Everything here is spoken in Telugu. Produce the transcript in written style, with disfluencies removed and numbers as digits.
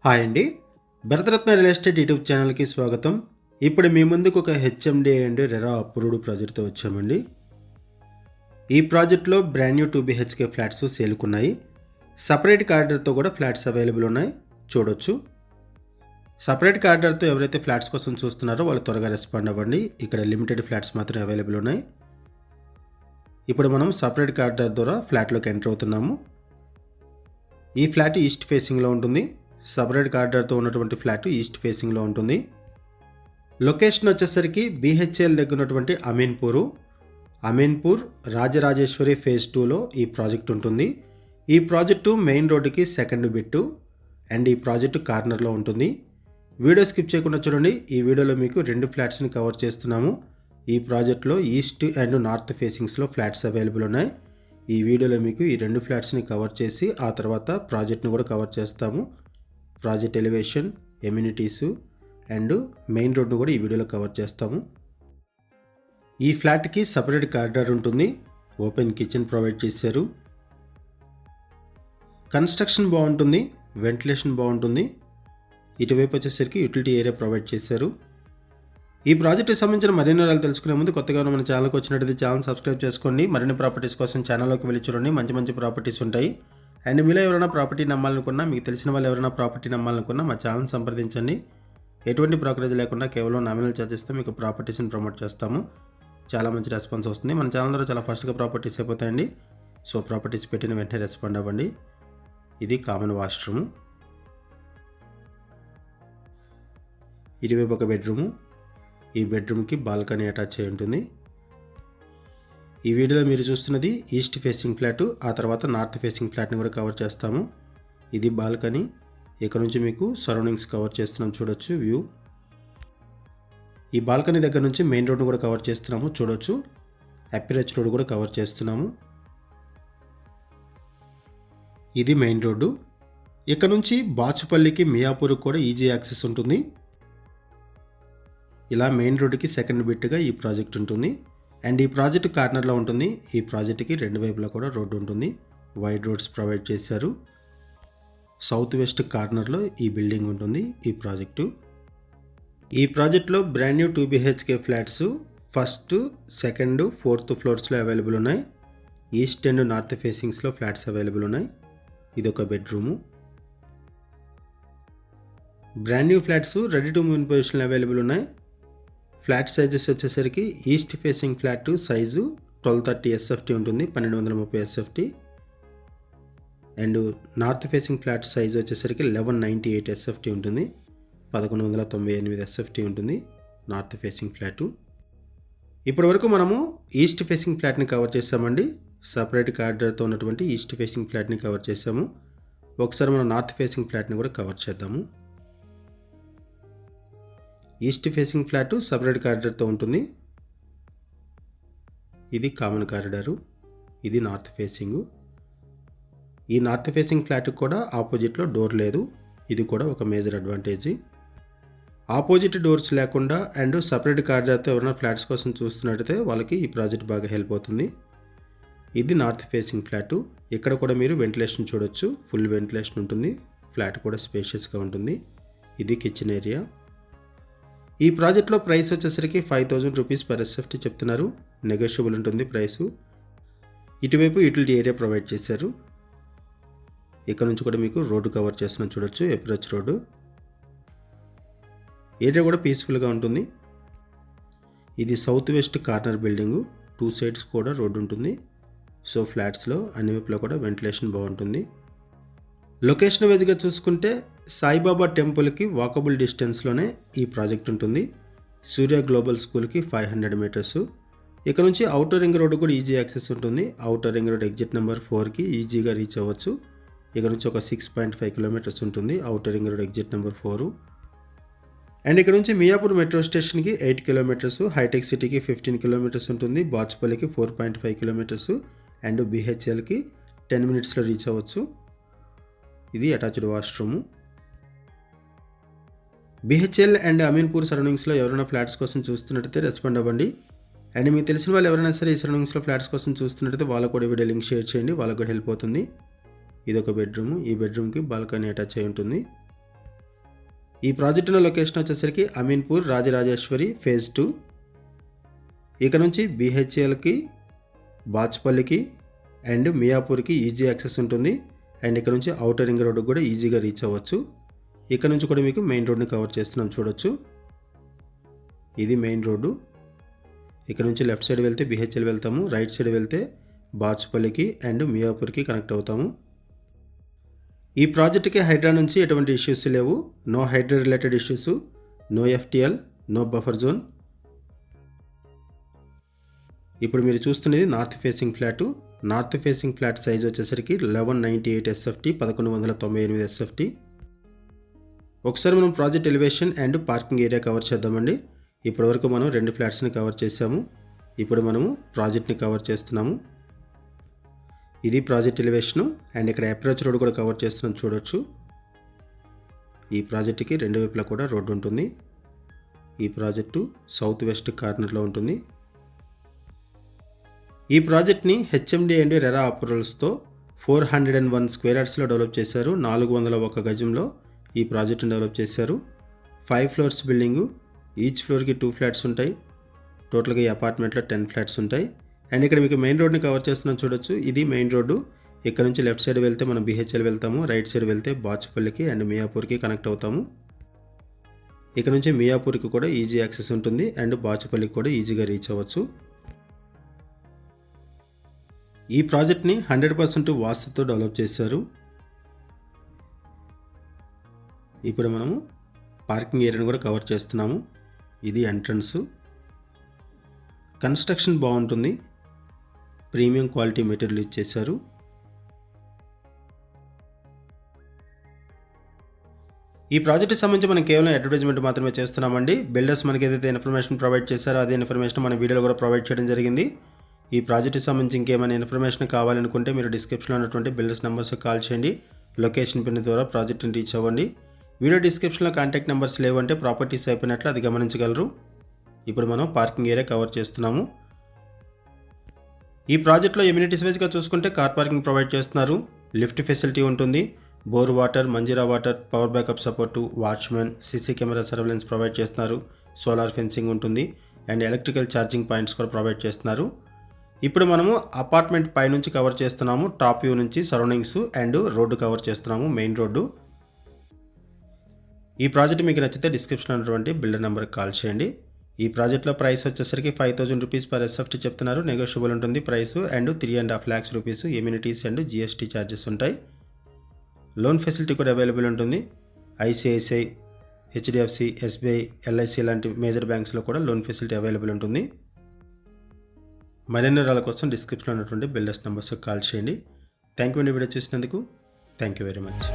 హాయ్ అండి. భరతరత్న రియల్ ఎస్టేట్ యూట్యూబ్ ఛానల్‌కి స్వాగతం. ఇప్పుడు మీ ముందుకు ఒక హెచ్ఎండిఏ అండ్ రెరా అప్రూవ్డ్ ప్రాజెక్ట్‌తో వచ్చామండి. ఈ ప్రాజెక్ట్‌లో బ్రాండ్ న్యూ 2 బీహెచ్కే ఫ్లాట్స్ సేల్‌కున్నాయి. సెపరేట్ కారిడార్‌తో కూడా ఫ్లాట్స్ అవైలబుల్ ఉన్నాయి. చూడొచ్చు. సెపరేట్ కారిడార్‌తో ఎవరైతే ఫ్లాట్స్ కోసం చూస్తున్నారో వాళ్ళు త్వరగా రెస్పాండ్ అవ్వండి. ఇక్కడ లిమిటెడ్ ఫ్లాట్స్ మాత్రమే అవైలబుల్ ఉన్నాయి. ఇప్పుడు మనం సెపరేట్ కారిడార్ ద్వారా ఫ్లాట్‌లోకి ఎంటర్ అవుతున్నాము. ఈ ఫ్లాట్ ఈస్ట్ ఫేసింగ్‌లో ఉంటుంది. సెపరేట్ కారిడార్తో ఉన్నటువంటి ఫ్లాట్ ఈస్ట్ ఫేసింగ్లో ఉంటుంది. లొకేషన్ వచ్చేసరికి బీహెచ్ఎల్ దగ్గర ఉన్నటువంటి అమీన్పూర్ రాజరాజేశ్వరి ఫేజ్ 2లో ఈ ప్రాజెక్ట్ ఉంటుంది. ఈ ప్రాజెక్టు మెయిన్ రోడ్డుకి సెకండ్ బిట్టు అండ్ ఈ ప్రాజెక్టు కార్నర్లో ఉంటుంది. వీడియో స్కిప్ చేయకుండా చూడండి. ఈ వీడియోలో మీకు 2 ఫ్లాట్స్ని కవర్ చేస్తున్నాము. ఈ ప్రాజెక్ట్లో ఈస్ట్ అండ్ నార్త్ ఫేసింగ్స్లో ఫ్లాట్స్ అవైలబుల్ ఉన్నాయి. ఈ వీడియోలో మీకు ఈ 2 ఫ్లాట్స్ని కవర్ చేసి ఆ తర్వాత ప్రాజెక్ట్ని కూడా కవర్ చేస్తాము. ప్రాజెక్ట్ ఎలివేషన్, ఎమ్యూనిటీసు అండ్ మెయిన్ రోడ్ను కూడా ఈ వీడియోలో కవర్ చేస్తాము. ఈ ఫ్లాట్కి సపరేట్ కారిడార్ ఉంటుంది. ఓపెన్ కిచెన్ ప్రొవైడ్ చేశారు. కన్స్ట్రక్షన్ బాగుంటుంది, వెంటిలేషన్ బాగుంటుంది. ఇటువైపు వచ్చేసరికి యూటిలిటీ ఏరియా ప్రొవైడ్ చేశారు. ఈ ప్రాజెక్ట్కి సంబంధించిన మరిన్ని వివరాలు తెలుసుకునే ముందు కొత్తగా మన ఛానల్కి వచ్చినట్లయితే ఛానల్ సబ్స్క్రైబ్ చేసుకోండి. మరిన్ని ప్రాపర్టీస్ కోసం ఛానల్లోకి వెళ్ళి చూడండి. మంచి మంచి ప్రాపర్టీస్ ఉంటాయి. అండ్ మీలో ఎవరైనా ప్రాపర్టీ నమ్మాలనుకున్నా, మీకు తెలిసిన వాళ్ళు ఎవరైనా ప్రాపర్టీ నమ్మాలనుకున్నా మా ఛానల్ సంప్రదించండి. ఎటువంటి బ్రోకరేజ్ లేకుండా కేవలం నామినల్ ఛార్జెస్తో మీకు ప్రాపర్టీస్ని ప్రమోట్ చేస్తాము. చాలా మంచి రెస్పాన్స్ వస్తుంది. మన ఛానల్ ద్వారా చాలా ఫాస్ట్గా ప్రాపర్టీస్ అయిపోతాయండి. సో ప్రాపర్టీస్ పెట్టిన వెంటనే రెస్పాండ్ అవ్వండి. ఇది కామన్ వాష్రూము. ఇటువైపు ఒక బెడ్రూము. ఈ బెడ్రూమ్కి బాల్కనీ అటాచ్ అయి ఉంటుంది. ఈ వీడియోలో మీరు చూస్తున్నది ఈస్ట్ ఫేసింగ్ ఫ్లాట్, ఆ తర్వాత నార్త్ ఫేసింగ్ ఫ్లాట్ని కూడా కవర్ చేస్తాము. ఇది బాల్కనీ. ఇక్కడ నుంచి మీకు సరౌండింగ్స్ కవర్ చేస్తున్నాం, చూడొచ్చు వ్యూ. ఈ బాల్కనీ దగ్గర నుంచి మెయిన్ రోడ్ను కూడా కవర్ చేస్తున్నాము, చూడొచ్చు. అప్రోచ్ రోడ్ కూడా కవర్ చేస్తున్నాము. ఇది మెయిన్ రోడ్డు. ఇక్కడ నుంచి బాచుపల్లికి మియాపూర్కి కూడా ఈజీ యాక్సెస్ ఉంటుంది. ఇలా మెయిన్ రోడ్డుకి సెకండ్ బిట్గా ఈ ప్రాజెక్ట్ ఉంటుంది. అండ్ ఈ ప్రాజెక్ట్ కార్నర్లో ఉంటుంది. ఈ ప్రాజెక్ట్కి 2 వైపులా కూడా రోడ్డు ఉంటుంది. వైడ్ రోడ్స్ ప్రొవైడ్ చేశారు. సౌత్ వెస్ట్ కార్నర్లో ఈ బిల్డింగ్ ఉంటుంది. ఈ ప్రాజెక్టు. ఈ ప్రాజెక్ట్లో brand new 2 BHK flats first, second, fourth ఫ్లోర్స్లో అవైలబుల్ ఉన్నాయి. ఈస్ట్ అండ్ నార్త్ ఫేసింగ్స్లో ఫ్లాట్స్ అవైలబుల్ ఉన్నాయి. ఇదొక bedroom. Brand new flats ready to move పొజిషన్లో అవైలబుల్ ఉన్నాయి. ఫ్లాట్ సైజెస్ వచ్చేసరికి east facing flat size 1230 SFT ఉంటుంది, 1230 SFT. And north facing flat size వచ్చేసరికి 1198 SFT ఉంటుంది, 1198 SFT ఉంటుంది నార్త్ ఫేసింగ్ ఫ్లాటు. ఇప్పటి వరకు మనము ఈస్ట్ ఫేసింగ్ ఫ్లాట్ని కవర్ చేసామండి. సపరేట్ కారిడార్తో ఉన్నటువంటి ఈస్ట్ ఫేసింగ్ ఫ్లాట్ని కవర్ చేసాము. ఒకసారి మనం నార్త్ ఫేసింగ్ ఫ్లాట్ని కూడా కవర్ చేద్దాము. ఈస్ట్ ఫేసింగ్ ఫ్లాట్ సపరేట్ కారిడార్తో ఉంటుంది. ఇది కామన్ కారిడారు. ఇది నార్త్ ఫేసింగ్. ఈ నార్త్ ఫేసింగ్ ఫ్లాట్కి కూడా ఆపోజిట్లో డోర్ లేదు. ఇది కూడా ఒక మేజర్ అడ్వాంటేజ్. ఆపోజిట్ డోర్స్ లేకుండా అండ్ సపరేట్ కారిడార్తో ఎవరైనా ఫ్లాట్స్ కోసం చూస్తున్నట్టయితే వాళ్ళకి ఈ ప్రాజెక్ట్ బాగా హెల్ప్ అవుతుంది. ఇది నార్త్ ఫేసింగ్ ఫ్లాట్. ఇక్కడ కూడా మీరు వెంటిలేషన్ చూడొచ్చు. ఫుల్ వెంటిలేషన్ ఉంటుంది. ఫ్లాట్ కూడా స్పేషియస్గా ఉంటుంది. ఇది కిచెన్ ఏరియా. ఈ ప్రాజెక్ట్లో ప్రైస్ వచ్చేసరికి 5000 రూపీస్ పర్ SFT చెప్తున్నారు. నెగోషియబుల్ ఉంటుంది ప్రైసు. ఇటువైపు యూటిలిటీ ఏరియా ప్రొవైడ్ చేశారు. ఇక్కడ నుంచి కూడా మీకు రోడ్డు కవర్ చేస్తున్నా, చూడొచ్చు. Approach road. ఏరియా కూడా పీస్ఫుల్గా ఉంటుంది. ఇది south west corner building. 2 sides కూడా రోడ్డు ఉంటుంది. సో ఫ్లాట్స్లో అన్ని వైపులో కూడా వెంటిలేషన్ బాగుంటుంది. లొకేషన్ వైజ్గా చూసుకుంటే సాయిబాబా టెంపుల్కి వాకబుల్ డిస్టెన్స్లోనే ఈ ప్రాజెక్ట్ ఉంటుంది. సూర్య గ్లోబల్ స్కూల్కి 500 మీటర్స్. ఇక్కడ నుంచి అవుటర్ రింగ్ రోడ్డు కూడా ఈజీ యాక్సెస్ ఉంటుంది. Outer ring road exit number 4కి ఈజీగా రీచ్ అవ్వచ్చు. ఇక్కడ నుంచి ఒక 6.5 కిలోమీటర్స్ ఉంటుంది outer ring road exit number 4. And ఇక్కడ నుంచి మియాపూర్ మెట్రో స్టేషన్కి 8 కిలోమీటర్స్, హైటెక్ సిటీకి 15 కిలోమీటర్స్ ఉంటుంది, బాచుపల్లికి 4.5 కిలోమీటర్స్ అండ్ బీహెచ్ఎల్కి 10 మినిట్స్లో రీచ్ అవ్వచ్చు. ఇది attached washroom. BHEL and Ameenpur సరౌండింగ్స్లో ఎవరైనా ఫ్లాట్స్ కోసం చూస్తున్నట్టయితే రెస్పాండ్ అవ్వండి. అండ్ మీకు తెలిసిన వాళ్ళు ఎవరైనా సరే ఈ సరౌండింగ్స్లో ఫ్లాట్స్ కోసం చూస్తున్నట్టయితే వాళ్ళకు కూడా వీడియో లింక్ షేర్ చేయండి, వాళ్ళకు కూడా హెల్ప్ అవుతుంది. ఇది ఒక బెడ్రూమ్. ఈ బెడ్రూమ్కి బాల్కనీ అటాచ్ అయి ఉంటుంది. ఈ ప్రాజెక్ట్ ఉన్న లొకేషన్ వచ్చేసరికి అమీన్పూర్ రాజరాజేశ్వరి ఫేజ్ 2. ఇక నుంచి BHELకి, బాచ్పల్లికి అండ్ మియాపూర్కి ఈజీ యాక్సెస్ ఉంటుంది. అండ్ ఇక్కడ నుంచి ఔటర్ రింగ్ రోడ్డు కూడా ఈజీగా రీచ్ అవ్వచ్చు. ఇక్కడ నుంచి కూడా మీకు మెయిన్ రోడ్ని కవర్ చేస్తున్నాం చూడొచ్చు. ఇది మెయిన్ రోడ్డు. ఇక్కడ నుంచి లెఫ్ట్ సైడ్ వెళ్తే BHEL వెళ్తాము, రైట్ సైడ్ వెళ్తే బాచ్పల్లికి అండ్ మియాపూర్కి కనెక్ట్ అవుతాము. ఈ ప్రాజెక్ట్కి హైడ్రా నుంచి ఎటువంటి ఇష్యూస్ లేవు. No HYDRAA related issues, no FTL, no buffer zone. ఇప్పుడు మీరు చూస్తున్నది north facing flat. North facing flat size వచ్చేసరికి 1198 SFT, 1198 SFT. ఒకసారి మనం project elevation and parking area cover చేద్దామండి. ఇప్పటివరకు మనం 2 ఫ్లాట్స్ని కవర్ చేసాము. ఇప్పుడు మనము ప్రాజెక్ట్ని కవర్ చేస్తున్నాము. ఇది ప్రాజెక్ట్ ఎలివేషను అండ్ ఇక్కడ అప్రోచ్ రోడ్ కూడా కవర్ చేస్తున్నాం చూడొచ్చు. ఈ ప్రాజెక్ట్కి 2 వైపులా కూడా రోడ్డు ఉంటుంది. ఈ ప్రాజెక్టు సౌత్ వెస్ట్ కార్నర్లో ఉంటుంది. ఈ ప్రాజెక్ట్ని HMD అండ్ రెరా అప్రూవల్స్తో 401 స్క్వేర్ యార్డ్స్లో డెవలప్ చేశారు. 401 గజంలో ఈ ప్రాజెక్ట్ని డెవలప్ చేశారు. 5 ఫ్లోర్స్ బిల్డింగు. ఈచ్ ఫ్లోర్కి 2 ఫ్లాట్స్ ఉంటాయి. టోటల్గా ఈ అపార్ట్మెంట్లో 10 ఫ్లాట్స్ ఉంటాయి. అండ్ ఇక్కడ మీకు మెయిన్ రోడ్ని కవర్ చేస్తున్నాం చూడొచ్చు. ఇది మెయిన్ రోడ్డు. ఇక్కడ నుంచి లెఫ్ట్ సైడ్ వెళ్తే మనం BHEL వెళ్తాము, రైట్ సైడ్ వెళ్తే బాచ్పల్లికి అండ్ మియాపూర్కి కనెక్ట్ అవుతాము. ఇక్కడ నుంచి మియాపూర్కి కూడా ఈజీ యాక్సెస్ ఉంటుంది అండ్ బాచ్పల్లికి కూడా ఈజీగా రీచ్ అవ్వచ్చు. ఈ ప్రాజెక్ట్ని 100% వాస్తుతో డెవలప్ చేశారు. ఇప్పుడు మనము పార్కింగ్ ఏరియాను కూడా కవర్ చేస్తున్నాము. ఇది ఎంట్రన్స్. కన్స్ట్రక్షన్ బాగుంటుంది. ప్రీమియం క్వాలిటీ మెటీరియల్ ఇచ్చేశారు. ఈ ప్రాజెక్ట్కి సంబంధించి మనం కేవలం అడ్వర్టైజ్మెంట్ మాత్రమే చేస్తున్నామండి. బిల్డర్స్ మనకి ఏదైతే ఇన్ఫర్మేషన్ ప్రొవైడ్ చేశారో అదే ఇన్ఫర్మేషన్ మన వీడియోలో కూడా ప్రొవైడ్ చేయడం జరిగింది. ఈ ప్రాజెక్ట్కి సంబంధించి ఇంకేమైనా ఇన్ఫర్మేషన్ కావాలనుకుంటే మీరు డిస్క్రిప్షన్లో ఉన్నటువంటి బిల్డర్స్ నెంబర్స్కి కాల్ చేయండి. లొకేషన్ పిన్ ద్వారా ప్రాజెక్ట్ని రీచ్ అవ్వండి. వీడియో డిస్క్రిప్షన్లో కాంటాక్ట్ నెంబర్స్ లేవంటే ప్రాపర్టీస్ అయిపోయినట్లు అది గమనించగలరు. ఇప్పుడు మనం పార్కింగ్ ఏరియా కవర్ చేస్తున్నాము. ఈ ప్రాజెక్ట్లో ఎమ్యూనిటీస్ వైజ్గా చూసుకుంటే కార్ పార్కింగ్ ప్రొవైడ్ చేస్తున్నారు. లిఫ్ట్ ఫెసిలిటీ ఉంటుంది. Bore water, Manjira water, power backup support, watchman, CC camera surveillance provide చేస్తున్నారు. సోలార్ ఫెన్సింగ్ ఉంటుంది అండ్ ఎలక్ట్రికల్ ఛార్జింగ్ పాయింట్స్ కూడా ప్రొవైడ్ చేస్తున్నారు. ఇప్పుడు మనము అపార్ట్మెంట్ పై నుంచి కవర్ చేస్తున్నాము. టాప్ వ్యూ నుంచి సరౌండింగ్స్ అండ్ రోడ్డు కవర్ చేస్తున్నాము, మెయిన్ రోడ్డు. ఈ ప్రాజెక్ట్ మీకు నచ్చితే డిస్క్రిప్షన్లో ఉన్నటువంటి బిల్డర్ నెంబర్కి కాల్ చేయండి. ఈ ప్రాజెక్ట్లో ప్రైస్ వచ్చేసరికి 5000 రూపీస్ పర్ SFT చెప్తున్నారు. నెగోషియబుల్ ఉంటుంది price and 3.5 lakhs rupees amenities and GST charges ఉంటాయి. లోన్ ఫెసిలిటీ కూడా అవైలబుల్ ఉంటుంది. ICICI, HDFC, SBI, LIC లాంటి మేజర్ బ్యాంక్స్లో కూడా లోన్ ఫెసిలిటీ అవైలబుల్ ఉంటుంది. మరిన్ని వివరాల కోసం డిస్క్రిప్షన్లో ఉన్నటువంటి బిల్డర్స్ నెంబర్స్కి కాల్ చేయండి. థ్యాంక్ యూ అండి వీడియో చూసినందుకు. Thank you very much.